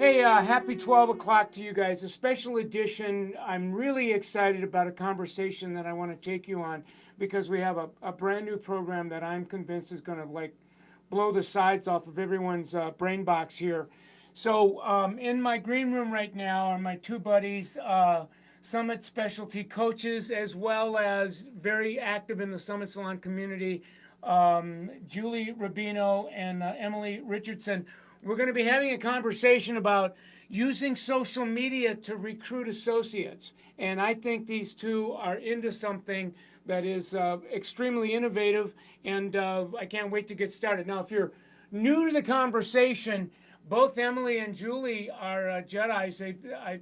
Hey, happy 12 o'clock to you guys. A special edition. I'm really excited about a conversation that I want to take you on because we have a brand new program that I'm convinced is going to blow the sides off of everyone's brain box here. So, in my green room right now are my two buddies, Summit specialty coaches, as well as very active in the Summit Salon community, Julie Rubino and Emily Richardson. We're going to be having a conversation about using social media to recruit associates. And I think these two are into something that is extremely innovative, and I can't wait to get started. Now, if you're new to the conversation, both Emily and Julie are Jedis.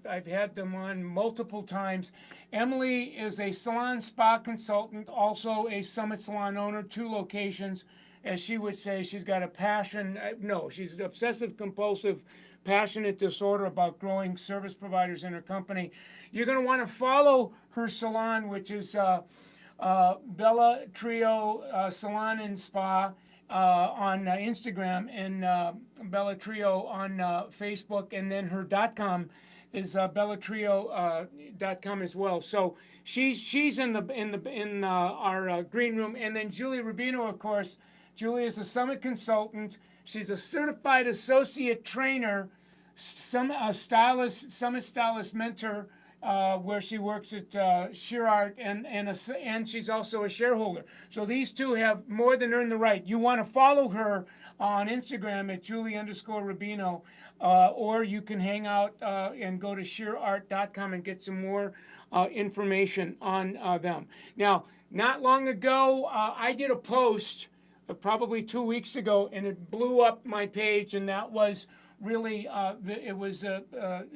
I've had them on multiple times. Emily is a salon spa consultant, also a Summit Salon owner, 2 locations. As she would say, she's got a passion. No, she's an obsessive compulsive, passionate disorder about growing service providers in her company. You're going to want to follow her salon, which is Bella Trio Salon and Spa on Instagram, and Bella Trio on Facebook, and then her .com is bellatrio.com as well. So she's in our green room, and then Julie Rubino, of course. Julie is a Summit consultant. She's a certified associate trainer, Summit stylist mentor, where she works at Sheer Art, and she's also a shareholder. So these two have more than earned the right. You want to follow her on Instagram at Julie_Rubino, or you can hang out and go to sheerart.com and get some more information on them. Now, not long ago, I did a post probably 2 weeks ago, and it blew up my page, and that was really it was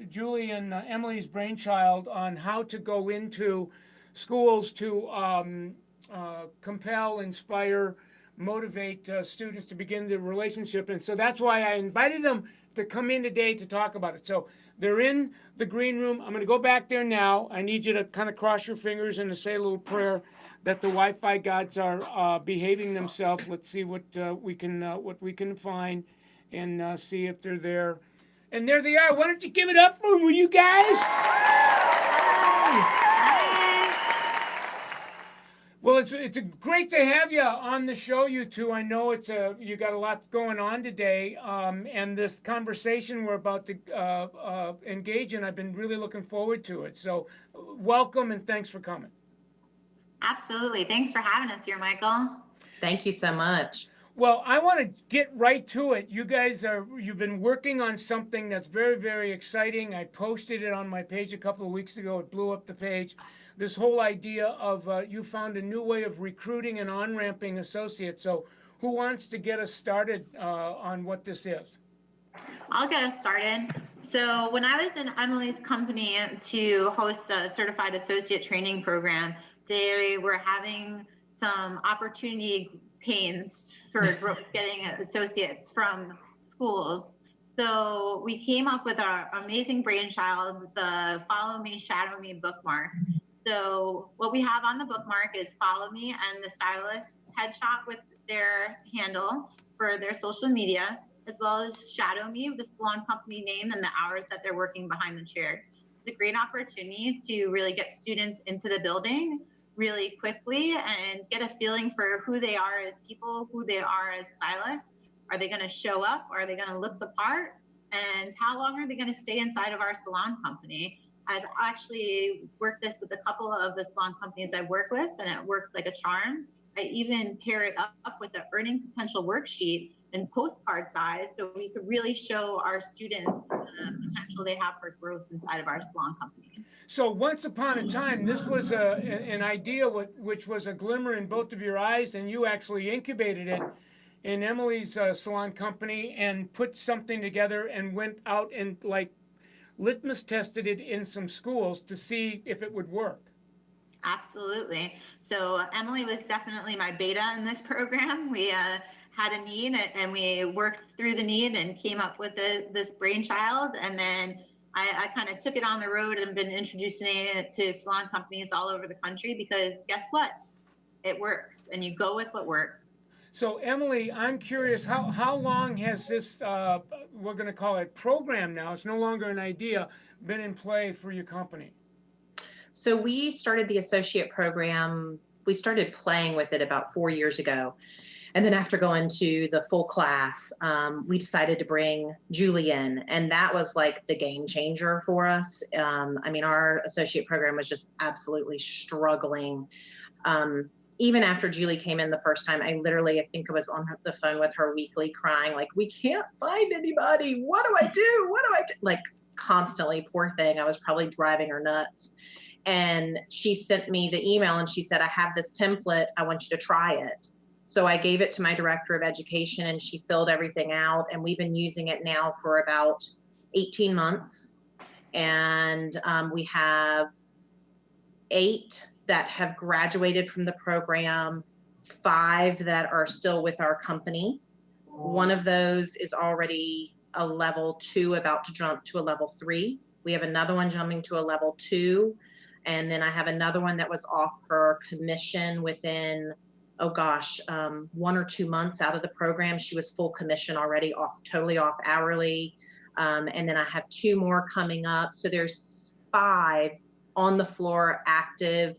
Julie and Emily's brainchild on how to go into schools to compel, inspire, motivate students to begin the relationship. And so that's why I invited them to come in today to talk about it. So they're in the green room. I'm going to go back there now. I need you to kind of cross your fingers and to say a little prayer that the Wi-Fi gods are behaving themselves. Let's see what we can find, and see if they're there. And there they are. Why don't you give it up for them, will you guys? Well, it's great to have you on the show, you two. I know you got a lot going on today, and this conversation we're about to engage in, I've been really looking forward to it. So welcome, and thanks for coming. Absolutely. Thanks for having us here, Michael. Thank you so much. Well, I want to get right to it. You've been working on something that's very, very exciting. I posted it on my page a couple of weeks ago. It blew up the page. This whole idea of you found a new way of recruiting and on-ramping associates. So who wants to get us started on what this is? I'll get us started. So when I was in Emily's company to host a certified associate training program, they were having some opportunity pains for getting associates from schools. So we came up with our amazing brainchild, the Follow Me, Shadow Me bookmark. So what we have on the bookmark is Follow Me and the stylist's headshot with their handle for their social media, as well as Shadow Me, the salon company name and the hours that they're working behind the chair. It's a great opportunity to really get students into the building really quickly and get a feeling for who they are as people, who they are as stylists. Are they going to show up? Are they going to look the part? And how long are they going to stay inside of our salon company? I've actually worked this with a couple of the salon companies I work with, and it works like a charm. I even pair it up with an earning potential worksheet in postcard size, so we could really show our students the potential they have for growth inside of our salon company. So once upon a time, this was an idea which was a glimmer in both of your eyes, and you actually incubated it in Emily's salon company and put something together and went out and litmus tested it in some schools to see if it would work. Absolutely. So Emily was definitely my beta in this program. We had a need and we worked through the need and came up with this brainchild. And then I kind of took it on the road and been introducing it to salon companies all over the country because guess what? It works, and you go with what works. So Emily, I'm curious, how long has this, we're going to call it program now, it's no longer an idea, been in play for your company? So we started the associate program, we started playing with it about 4 years ago. And then after going to the full class, we decided to bring Julie in. And that was like the game changer for us. I mean, our associate program was just absolutely struggling. Even after Julie came in the first time, I think I was on the phone with her weekly crying, like, we can't find anybody. What do I do? What do I do? Like, constantly, poor thing. I was probably driving her nuts. And she sent me the email and she said, I have this template. I want you to try it. So I gave it to my director of education and she filled everything out. And we've been using it now for about 18 months. And we have 8 that have graduated from the program, 5 that are still with our company. One of those is already a level 2, about to jump to a level 3. We have another one jumping to a level 2. And then I have another one that was off her commission within, 1 or 2 months out of the program. She was full commission already, totally off hourly. And then I have 2 more coming up. So there's 5 on the floor, active,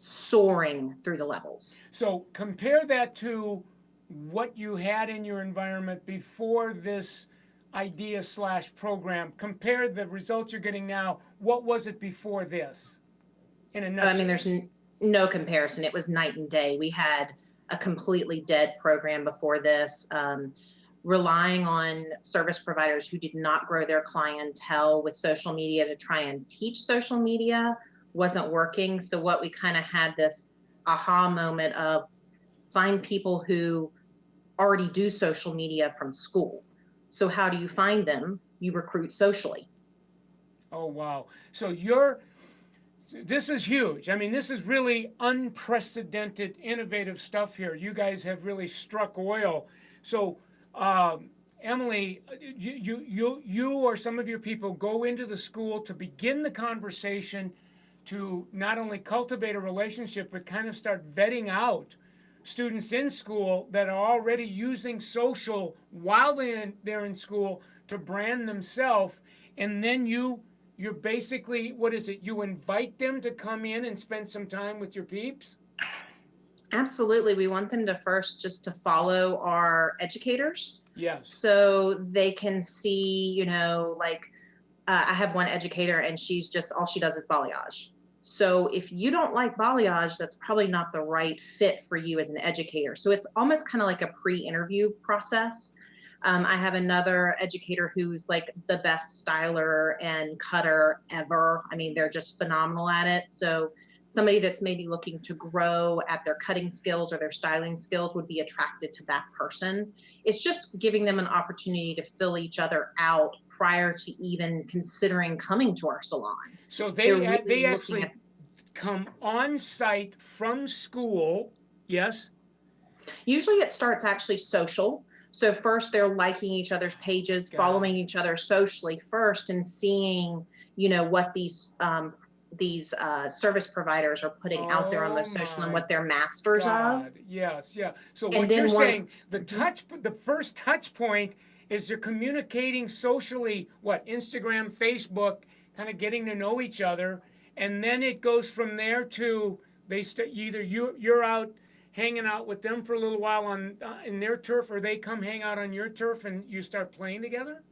soaring through the levels. So compare that to what you had in your environment before this idea / program. Compare the results you're getting now. What was it before this? In a nutshell. I mean, there's no comparison. It was night and day. We had a completely dead program before this, relying on service providers who did not grow their clientele with social media to try and teach social media wasn't working. So what we kind of had this aha moment of, find people who already do social media from school. So how do you find them? You recruit socially. Oh, wow. So this is huge. I mean, this is really unprecedented, innovative stuff here. You guys have really struck oil. So, Emily, you or some of your people go into the school to begin the conversation, to not only cultivate a relationship, but kind of start vetting out students in school that are already using social while they're in school to brand themselves. And then you're basically, what is it? You invite them to come in and spend some time with your peeps? Absolutely. We want them to first just to follow our educators. Yes. So they can see, I have one educator and she's just, all she does is balayage. So if you don't like balayage, that's probably not the right fit for you as an educator. So it's almost kind of like a pre-interview process. I have another educator who's like the best styler and cutter ever. I mean, they're just phenomenal at it. So somebody that's maybe looking to grow at their cutting skills or their styling skills would be attracted to that person. It's just giving them an opportunity to fill each other out prior to even considering coming to our salon. So they actually come on site from school, yes? Usually it starts actually social. So first they're liking each other's pages, following each other socially first, and seeing, what these service providers are putting out there on their social and what they're masters of. Yes, yeah. So what you're saying, the first touch point is they're communicating socially, Instagram, Facebook, kind of getting to know each other, and then it goes from there to either you're out hanging out with them for a little while in their turf, or they come hang out on your turf and you start playing together?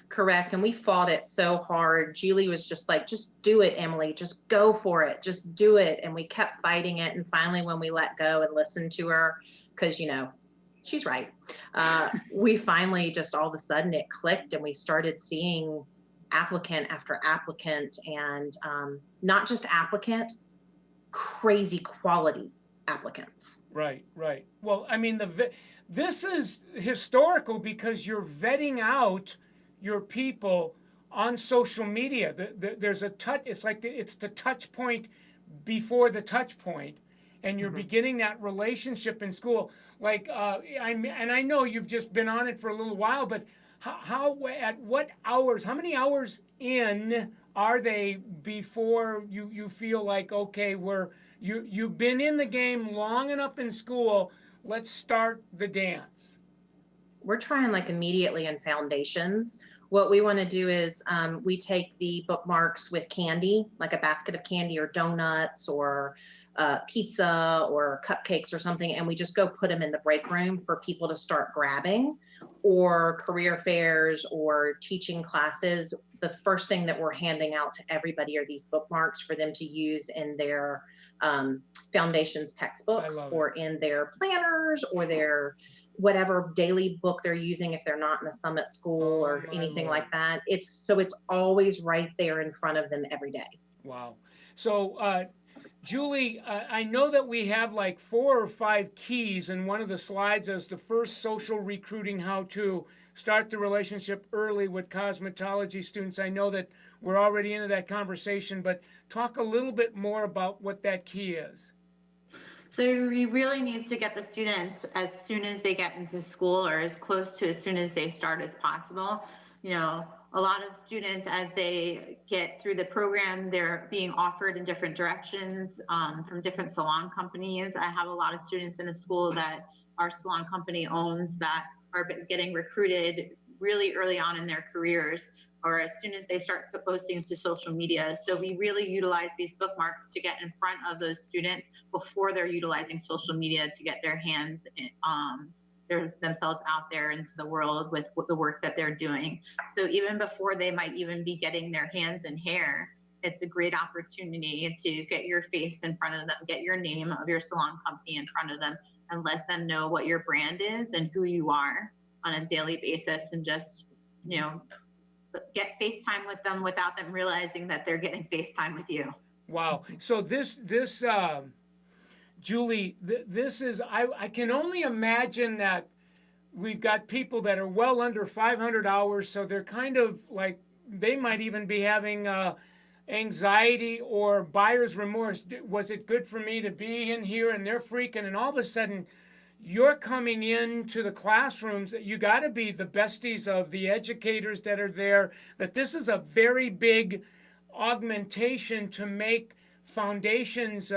Correct. And we fought it so hard. Julie was just like, just do it, Emily. Just go for it. Just do it. And we kept fighting it. And finally, when we let go and listened to her, because, she's right. We finally just all of a sudden it clicked and we started seeing applicant after applicant, and not just applicant, crazy quality applicants. Right. Well, I mean, this is historical because you're vetting out your people on social media. There's a touch. It's like it's the touch point before the touch point, and you're beginning that relationship in school. I know you've just been on it for a little while, but at what hours? How many hours in are they before you feel like, okay, you've been in the game long enough in school let's start the dance? We're trying like immediately in foundations. What we want to do is we take the bookmarks with candy, like a basket of candy or donuts or pizza or cupcakes or something, and we just go put them in the break room for people to start grabbing, or career fairs or teaching classes. The first thing that we're handing out to everybody are these bookmarks for them to use in their foundations textbooks or in their planners or their whatever daily book they're using if they're not in a Summit school or anything like that. It's always right there in front of them every day. Wow. So Julie, I know that we have like 4 or 5 keys in one of the slides as the first social recruiting how to start the relationship early with cosmetology students. I know that we're already into that conversation, but talk a little bit more about what that key is. So we really need to get the students as soon as they get into school, or as close to as soon as they start as possible. You know, a lot of students, as they get through the program, they're being offered in different directions from different salon companies. I have a lot of students in a school that our salon company owns that are getting recruited really early on in their careers, or as soon as they start posting to social media. So we really utilize these bookmarks to get in front of those students before they're utilizing social media to get their hands themselves out there into the world with the work that they're doing. So even before they might even be getting their hands in hair, it's a great opportunity to get your face in front of them, get your name of your salon company in front of them, and let them know what your brand is and who you are on a daily basis, and just, you know, get FaceTime with them without them realizing that they're getting FaceTime with you. Wow. So this Julie, this is, I can only imagine that we've got people that are well under 500 hours, so they're kind of like, they might even be having anxiety or buyer's remorse. Was it good for me to be in here? And they're freaking, and all of a sudden, you're coming into the classrooms. You got to be the besties of the educators that are there, that this is a very big augmentation to make foundations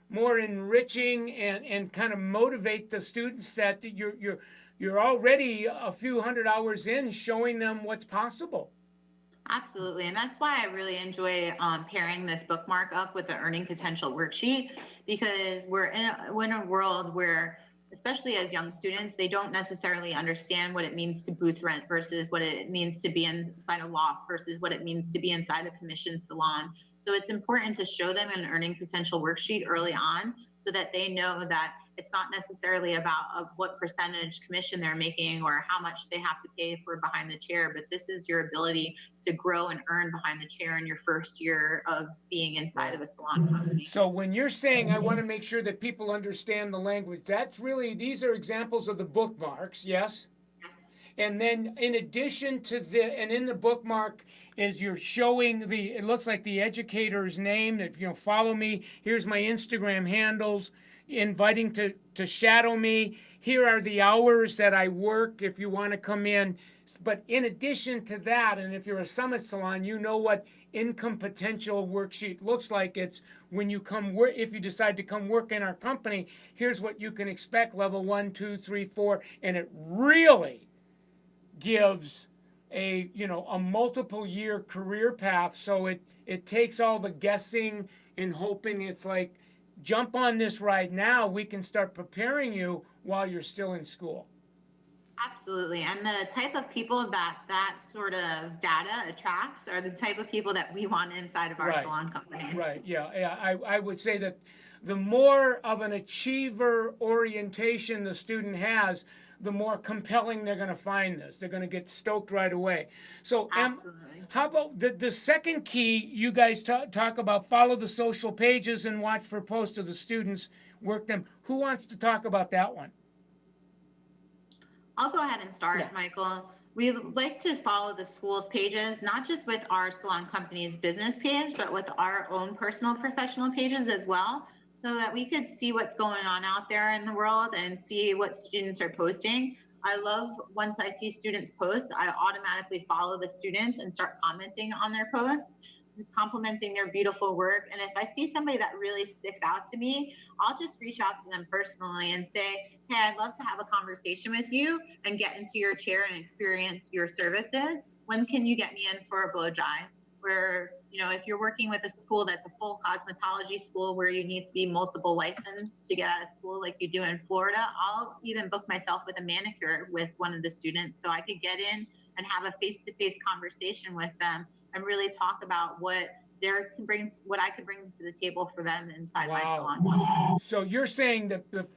more enriching and kind of motivate the students that you're already a few hundred hours in, showing them what's possible. Absolutely. And that's why I really enjoy pairing this bookmark up with the earning potential worksheet, because we're in a world where, especially as young students, they don't necessarily understand what it means to booth rent versus what it means to be inside a loft versus what it means to be inside a commissioned salon. So it's important to show them an earning potential worksheet early on, so that they know that it's not necessarily about what percentage commission they're making or how much they have to pay for behind the chair, but this is your ability to grow and earn behind the chair in your first year of being inside of a salon company. So when you're saying, I want to make sure that people understand the language, that's really, these are examples of the bookmarks, yes? And then in addition to and in the bookmark is you're showing it looks like the educator's name, that, you know, follow me, here's my Instagram handles, inviting to shadow me, here are the hours that I work if you want to come in. But in addition to that, and if you're a Summit Salon, you know what income potential worksheet looks like. It's when you come work, if you decide to come work in our company, here's what you can expect, level 1, 2, 3, 4, and it really gives a multiple year career path. So it takes all the guessing and hoping. It's like, jump on this right now, we can start preparing you while you're still in school. Absolutely. And the type of people that sort of data attracts are the type of people that we want inside of our salon companies. Right. Yeah. I would say that the more of an achiever orientation the student has, the more compelling they're going to find this. They're going to get stoked right away. So how about the second key you guys talk about? Follow the social pages and watch for posts of the students, work them. Who wants to talk about that one? I'll go ahead and start, Michael. We like to follow the school's pages, not just with our salon company's business page, but with our own personal professional pages as well, so that we could see what's going on out there in the world and see what students are posting. I love, once I see students post, I automatically follow the students and start commenting on their posts. complimenting their beautiful work. And if I see somebody that really sticks out to me, I'll just reach out to them personally and say, hey, I'd love to have a conversation with you and get into your chair and experience your services. When can you get me in for a blow dry? Where, you know, if you're working with a school that's a full cosmetology school where you need to be multiple licensed to get out of school like you do in Florida, I'll even book myself with a manicure with one of the students so I could get in and have a face-to-face conversation with them and really talk about what I could bring to the table for them inside my salon. So you're saying that the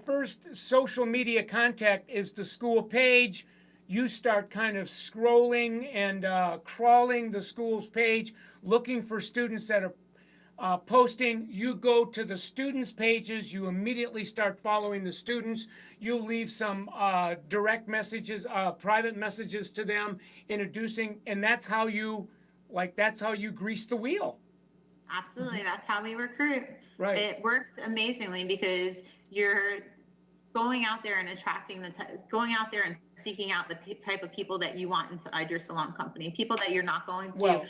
first social media contact is the school page. You start kind of scrolling and crawling the school's page, looking for students that are posting. You go to the students' pages. You immediately start following the students. You leave some direct messages, private messages to them, introducing, and that's how you grease the wheel. Absolutely, that's how we recruit. Right. It works amazingly because you're going out there and attracting going out there and seeking out the type of people that you want inside your salon company, people that you're not going to.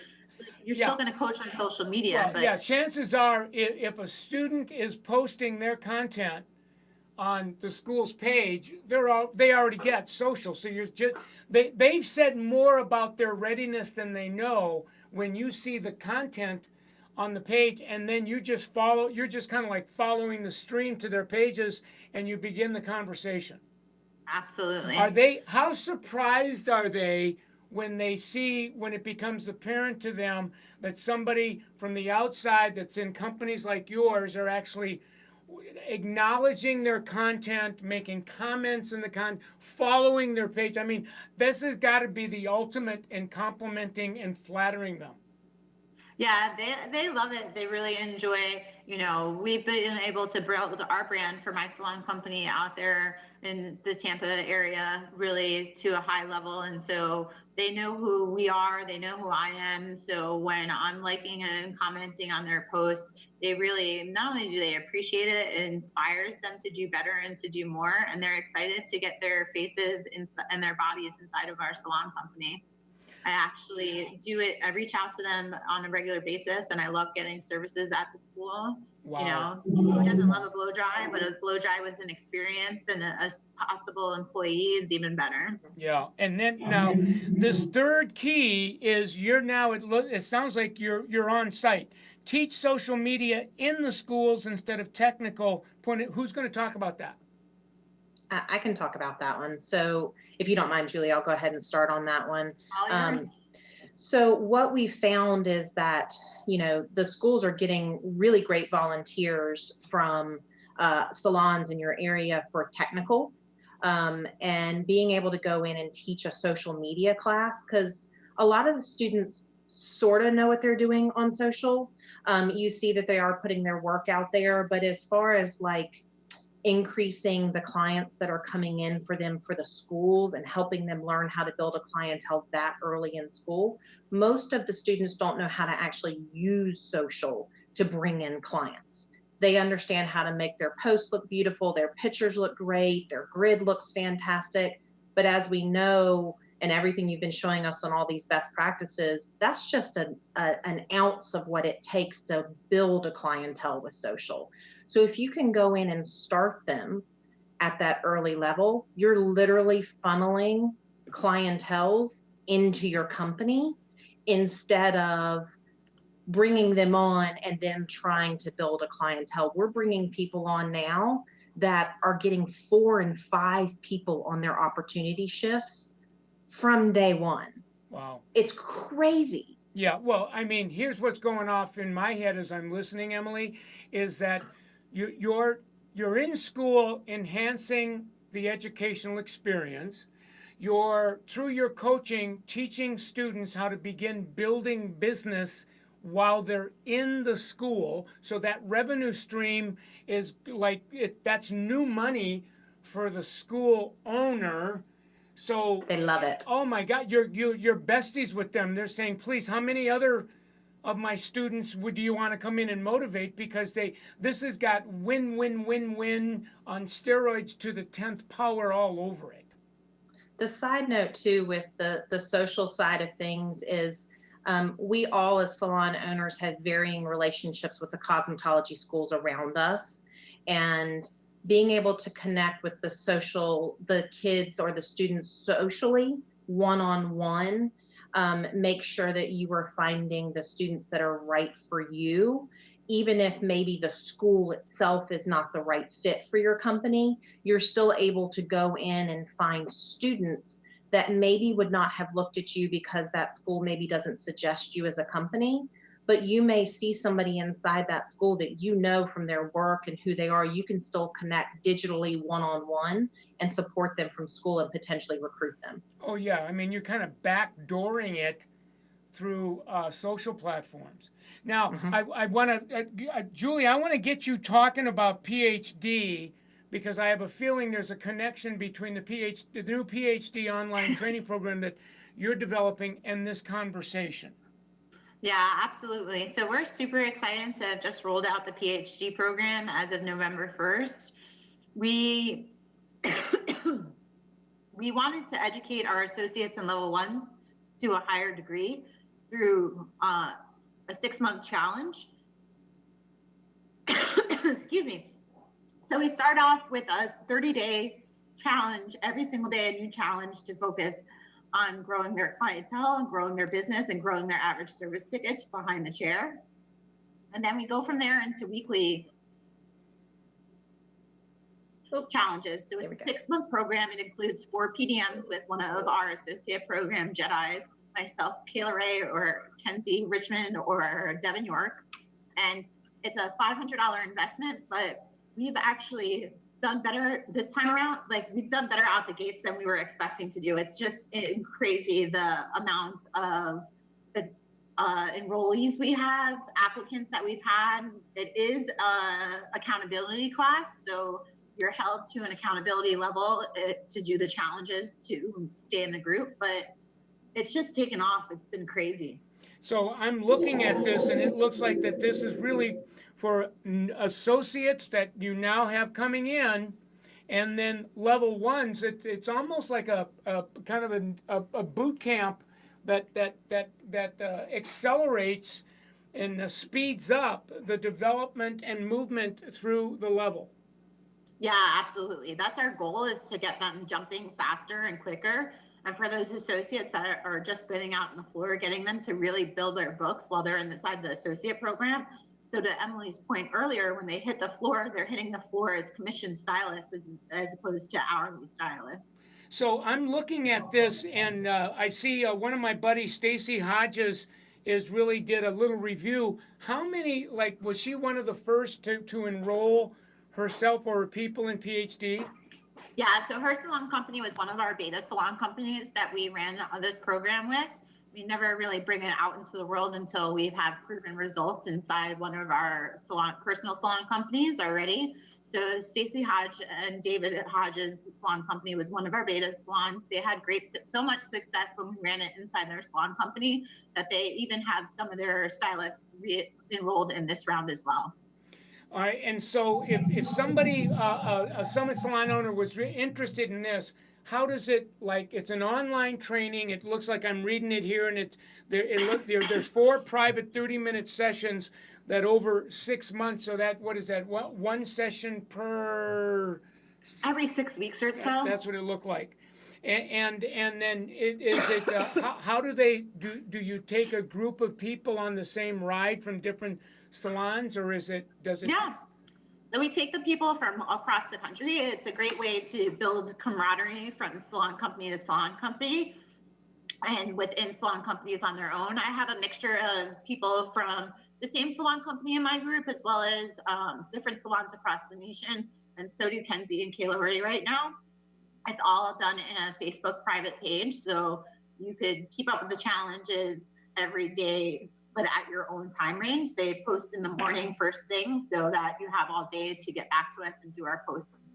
You're still going to coach on social media. But yeah, chances are if a student is posting their content on the school's page, they already get social. So they've said more about their readiness than they know when you see the content on the page, and then you're just kind of like following the stream to their pages, and you begin the conversation. Absolutely. How surprised are they when it becomes apparent to them that somebody from the outside that's in companies like yours are actually acknowledging their content, making comments in the following their page? I mean, this has got to be the ultimate in complimenting and flattering them. Yeah, they love it. They really enjoy, you know, we've been able to build our brand for my salon company out there in the Tampa area really to a high level. And so they know who we are, they know who I am. So when I'm liking and commenting on their posts, they really, not only do they appreciate it, it inspires them to do better and to do more. And they're excited to get their faces and their bodies inside of our salon company. I actually do it. I reach out to them on a regular basis, and I love getting services at the school. Wow. You know, who doesn't love a blow dry, but a blow dry with an experience and a possible employee is even better. Yeah, and then now this third key is it sounds like you're on site. Teach social media in the schools instead of technical. Who's going to talk about that? I can talk about that one. So if you don't mind, Julie, I'll go ahead and start on that one. So what we found is that, you know, the schools are getting really great volunteers from salons in your area for technical, and being able to go in and teach a social media class, because a lot of the students sort of know what they're doing on social. You see that they are putting their work out there, but as far as like increasing the clients that are coming in for them for the schools and helping them learn how to build a clientele that early in school, most of the students don't know how to actually use social to bring in clients. They understand how to make their posts look beautiful, their pictures look great, their grid looks fantastic. But as we know, and everything you've been showing us on all these best practices, that's just an ounce of what it takes to build a clientele with social. So if you can go in and start them at that early level, you're literally funneling clienteles into your company instead of bringing them on and then trying to build a clientele. We're bringing people on now that are getting 4 and 5 people on their opportunity shifts from day one. Wow. It's crazy. Yeah, well, I mean, here's what's going off in my head as I'm listening, Emily, is that you're in school enhancing the educational experience. You're, through your coaching, teaching students how to begin building business while they're in the school. So that revenue stream is that's new money for the school owner. So they love it. Oh my God, you're besties with them. They're saying, please, how many other of my students do you want to come in and motivate? Because this has got win, win, win, win on steroids to the 10th power all over it. The side note too with the social side of things is We all as salon owners have varying relationships with the cosmetology schools around us, and being able to connect with the kids or the students socially, one-on-one, make sure that you are finding the students that are right for you, even if maybe the school itself is not the right fit for your company. You're still able to go in and find students that maybe would not have looked at you because that school maybe doesn't suggest you as a company, but you may see somebody inside that school that you know from their work and who they are. You can still connect digitally one-on-one and support them from school and potentially recruit them. Oh yeah, I mean, you're kind of backdooring it through social platforms. Now, Mhm. I want to, Julie, I want to get you talking about PhD because I have a feeling there's a connection between the new PhD online training program that you're developing and this conversation. Yeah, absolutely. So we're super excited to have just rolled out the PhD program as of November 1st. We we wanted to educate our associates and level ones to a higher degree through a 6-month challenge. Excuse me. So we start off with a 30-day challenge, every single day a new challenge to focus on growing their clientele and growing their business and growing their average service tickets behind the chair. And then we go from there into weekly challenges. So it's a 6-month program. It includes 4 PDMs with one of our associate program Jedis, myself, Kayla Ray, or Kenzie Richmond, or Devin York. And it's a $500 investment, but we've actually done better this time around. Like, we've done better out the gates than we were expecting to do. It's just crazy the amount of enrollees we have, applicants that we've had. It is a accountability class, so you're held to an accountability level to do the challenges to stay in the group, but it's just taken off. It's been crazy. So I'm looking at this, and it looks like that this is really for associates that you now have coming in, and then level ones. It's almost like a kind of a boot camp that accelerates and speeds up the development and movement through the level. Yeah, absolutely. That's our goal, is to get them jumping faster and quicker. And for those associates that are just getting out on the floor, getting them to really build their books while they're inside the associate program. So to Emily's point earlier, when they hit the floor, they're hitting the floor as commissioned stylists as opposed to hourly stylists. So I'm looking at this, and I see one of my buddies, Stacy Hodges, did a little review. How many, like, was she one of the first to enroll herself or her people in PhD? Yeah, so her salon company was one of our beta salon companies that we ran this program with. We never really bring it out into the world until we've had proven results inside one of our personal salon companies already. So Stacy Hodge and David Hodge's salon company was one of our beta salons. They had so much success when we ran it inside their salon company that they even have some of their stylists enrolled in this round as well. All right, and so if somebody, a Summit Salon owner was interested in this, how does it, like, it's an online training, it looks like I'm reading it here, and there's 4 private 30-minute sessions that over 6 months, so that, what is that, one session per? Every 6 weeks or so. That's what it looked like. And then how do you take a group of people on the same ride from different salons, or does it? Yeah. So we take the people from across the country. It's a great way to build camaraderie from salon company to salon company, and within salon companies on their own. I have a mixture of people from the same salon company in my group, as well as different salons across the nation, and so do Kenzie and Kayla Ray right now. It's all done in a Facebook private page, so you could keep up with the challenges every day, but at your own time range. They post in the morning first thing, so that you have all day to get back to us and do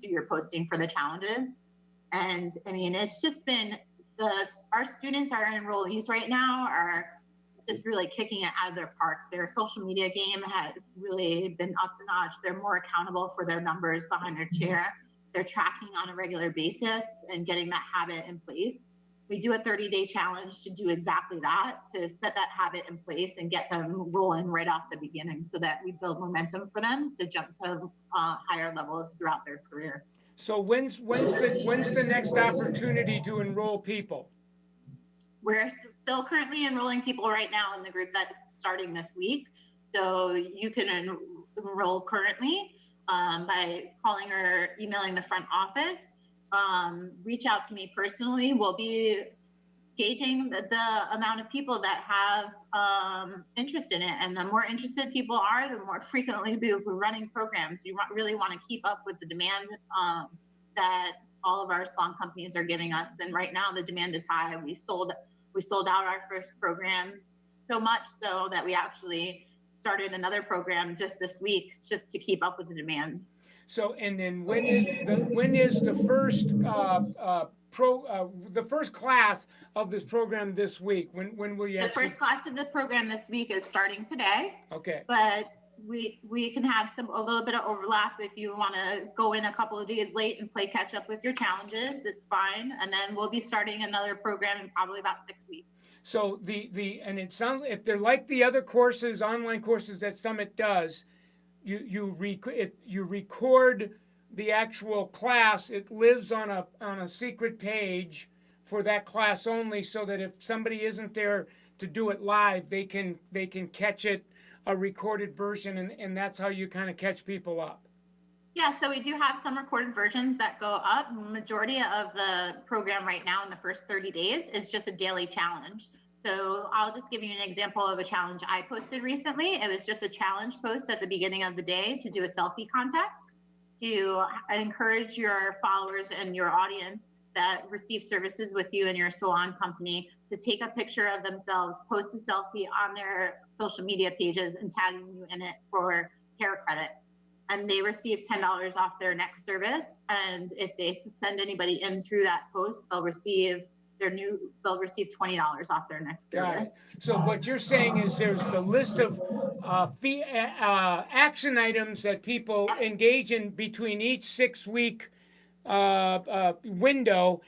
your posting for the challenges. And I mean, it's just been our students, our enrollees right now, are just really kicking it out of their park. Their social media game has really been up to notch. They're more accountable for their numbers behind their chair. They're tracking on a regular basis and getting that habit in place. we do a 30-day challenge to do exactly that, to set that habit in place and get them rolling right off the beginning so that we build momentum for them to jump to higher levels throughout their career. So when's the next opportunity to enroll people? We're still currently enrolling people right now in the group that's starting this week. So you can enroll currently by calling or emailing the front office. Reach out to me personally. We'll be gauging the amount of people that have interest in it. And the more interested people are, the more frequently we're running programs. You really want to keep up with the demand that all of our salon companies are giving us. And right now the demand is high. We sold out our first program, so much so that we actually started another program just this week, just to keep up with the demand. So, and then when is the first the first class of this program this week? When will you? The first class of the program this week is starting today. Okay. But we can have a little bit of overlap if you want to go in a couple of days late and play catch up with your challenges. It's fine, and then we'll be starting another program in probably about 6 weeks. So and it sounds, if they're like the other courses, online courses that Summit does, you record the actual class. It lives on a secret page for that class only, so that if somebody isn't there to do it live, they can catch it, a recorded version, and that's how you kind of catch people up. Yeah, so we do have some recorded versions that go up. Majority of the program right now in the first 30 days is just a daily challenge. So I'll just give you an example of a challenge I posted recently. It was just a challenge post at the beginning of the day to do a selfie contest to encourage your followers and your audience that receive services with you and your salon company to take a picture of themselves, post a selfie on their social media pages and tagging you in it for hair credit. And they receive $10 off their next service. And if they send anybody in through that post, they'll receive $20 off their next service. So what you're saying is there's the list of action items that people engage in between each 6-week window,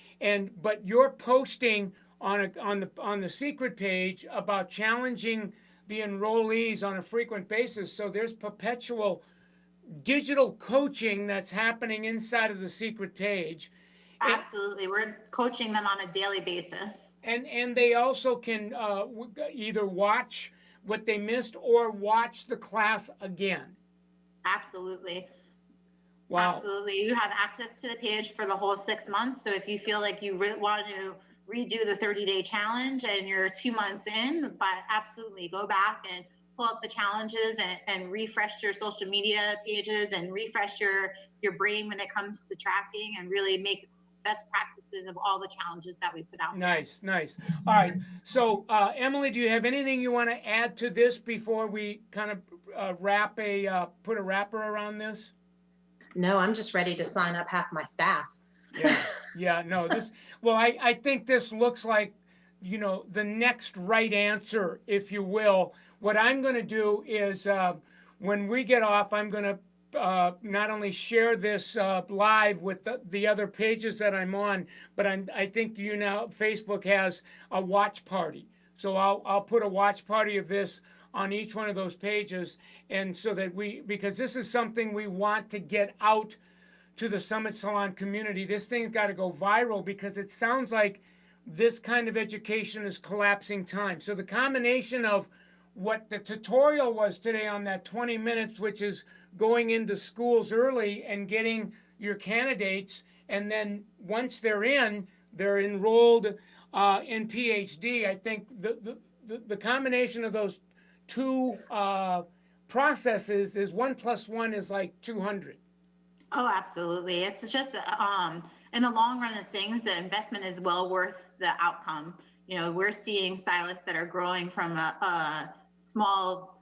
but you're posting on the secret page about challenging the enrollees on a frequent basis. So there's perpetual digital coaching that's happening inside of the secret page. Absolutely. We're coaching them on a daily basis. And they also can either watch what they missed or watch the class again. Absolutely. Wow. Absolutely. You have access to the page for the whole 6 months. So if you feel like you want to redo the 30-day challenge and you're 2 months in, but absolutely go back and pull up the challenges and refresh your social media pages and refresh your brain when it comes to tracking and really make best practices of all the challenges that we put out. Nice. All right. So, Emily, do you have anything you want to add to this before we kind of put a wrapper around this? No, I'm just ready to sign up half my staff. Yeah. No, I think this looks like, the next right answer, if you will. What I'm going to do is when we get off, I'm going to not only share this live with the other pages that I'm on, but I think Facebook has a watch party. So I'll put a watch party of this on each one of those pages, and so that because this is something we want to get out to the Summit Salon community. This thing's got to go viral because it sounds like this kind of education is collapsing time. So the combination of what the tutorial was today on that 20 minutes, which is going into schools early and getting your candidates, and then once they're enrolled in PhD. I think the combination of those two processes is 1 + 1 is like 200. Oh, absolutely. It's just in the long run of things, the investment is well worth the outcome. We're seeing stylists that are growing from a small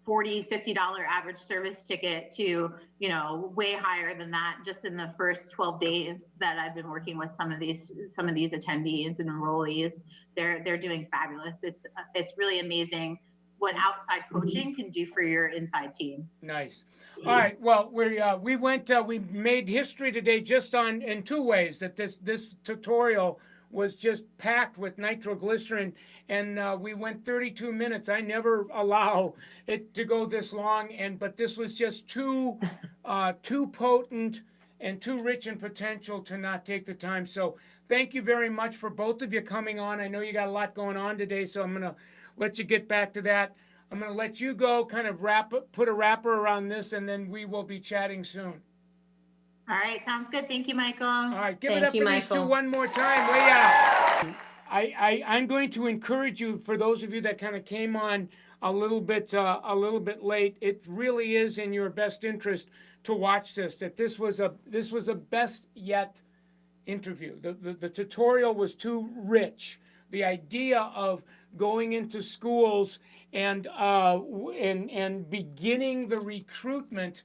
$40, $50 average service ticket to, way higher than that just in the first 12 days that I've been working with some of these attendees and enrollees. They're doing fabulous. It's really amazing what outside coaching can do for your inside team. Nice. All right. Well, we made history today just in 2 ways. That this tutorial was just packed with nitroglycerin, and we went 32 minutes. I never allow it to go this long, but this was just too potent and too rich in potential to not take the time. So thank you very much for both of you coming on. I know you got a lot going on today, so I'm going to let you get back to that. I'm going to let you go, kind of put a wrapper around this, and then we will be chatting soon. All right, sounds good. Thank you, Michael. All right, give it up for these two one more time. I'm going to encourage you, for those of you that kind of came on a little bit late, it really is in your best interest to watch this. That this was a best yet interview. The tutorial was too rich. The idea of going into schools and beginning the recruitment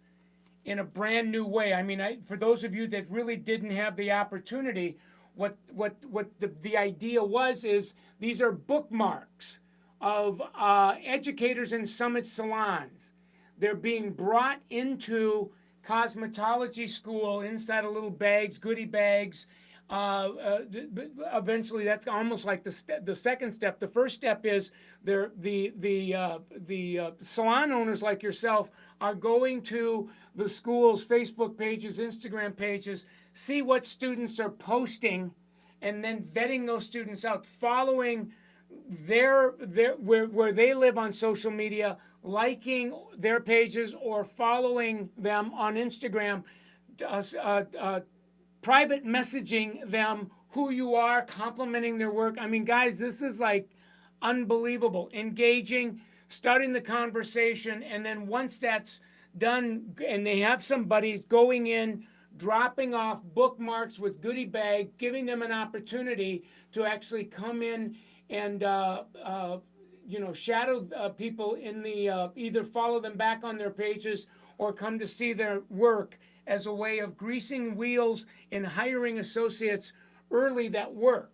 in a brand new way. I mean, for those of you that really didn't have the opportunity, what the idea is these are bookmarks of educators in Summit salons. They're being brought into cosmetology school inside of little bags, goodie bags. Eventually, that's almost like the second step. The first step is the salon owners like yourself are going to the school's Facebook pages, Instagram pages, see what students are posting, and then vetting those students out, following where they live on social media, liking their pages or following them on Instagram, private messaging them who you are, complimenting their work. I mean, guys, this is like unbelievable. Engaging, starting the conversation, and then once that's done and they have somebody going in, dropping off bookmarks with goodie bag, giving them an opportunity to actually come in and shadow people in the either follow them back on their pages or come to see their work as a way of greasing wheels and hiring associates early that work,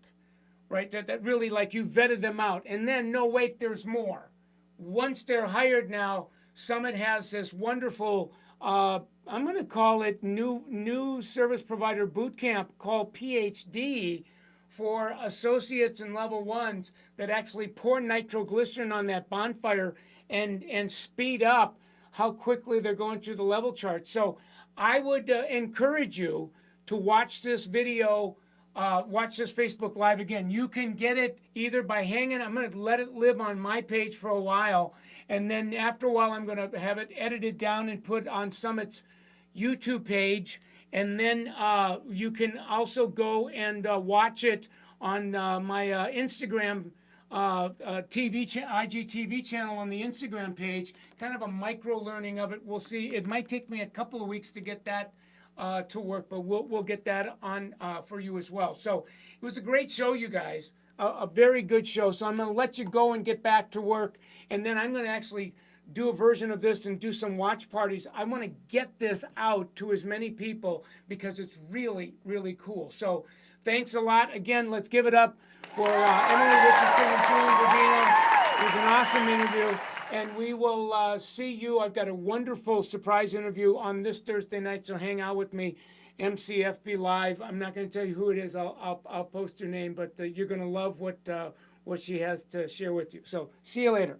right? That really, like, you vetted them out. And then, no, wait, there's more. Once they're hired now, Summit has this wonderful, I'm going to call it new service provider boot camp called PhD for associates and level ones that actually pour nitroglycerin on that bonfire and speed up how quickly they're going through the level chart. So I would encourage you to watch this video, watch this Facebook Live again. You can get it either by hanging. I'm going to let it live on my page for a while, and then after a while I'm going to have it edited down and put on Summit's YouTube page. And then you can also go and watch it on my Instagram IGTV channel on the Instagram page, kind of a micro learning of it. We'll see. It might take me a couple of weeks to get that to work, but we'll get that on for you as well. So it was a great show, you guys, a very good show. So I'm going to let you go and get back to work, and then I'm going to actually do a version of this and do some watch parties. I want to get this out to as many people because it's really, really cool. So thanks a lot. Again, let's give it up for Emily Richardson and Julie Rubino. It was an awesome interview, and we will see you. I've got a wonderful surprise interview on this Thursday night, so hang out with me, MCFB Live. I'm not going to tell you who it is. I'll post her name, but you're going to love what she has to share with you. So see you later.